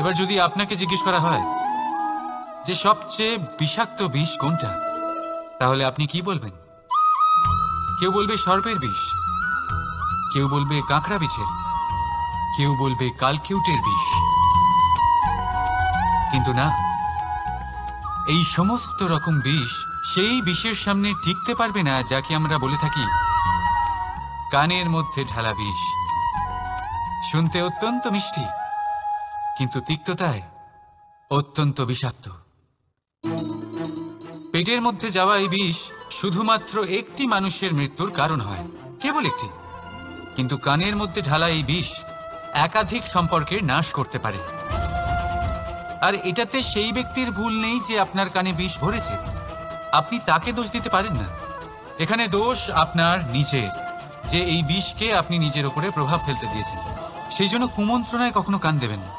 এবার যদি আপনাকে জিজ্ঞেস করা হয় যে সবচেয়ে বিষাক্ত বিষ কোনটা, তাহলে আপনি কি বলবেন? কেউ বলবে সর্পের বিষ, কেউ বলবে কাঁকড়া বিছের, কেউ বলবে কালকিউটের বিষ। কিন্তু না, এই সমস্ত রকম বিষ সেই বিষের সামনে টিকতে পারবে না যাকে আমরা বলে থাকি কানের মধ্যে ঢালা বিষ। শুনতে অত্যন্ত মিষ্টি, কিন্তু তিক্ততায় অত্যন্ত বিষাক্ত। পেটের মধ্যে যাওয়া এই বিষ শুধুমাত্র একটি মানুষের মৃত্যুর কারণ হয়, কেবল একটি। কিন্তু কানের মধ্যে ঢালা এই বিষ একাধিক সম্পর্কের নাশ করতে পারে। আর এটাতে সেই ব্যক্তির ভুল নেই যে আপনার কানে বিষ ভরেছে, আপনি তাকে দোষ দিতে পারেন না। এখানে দোষ আপনার নিজের, যে এই বিষকে আপনি নিজের উপরে প্রভাব ফেলতে দিয়েছেন। সেই জন্য কুমন্ত্রণায় কখনো কান দেবেন না।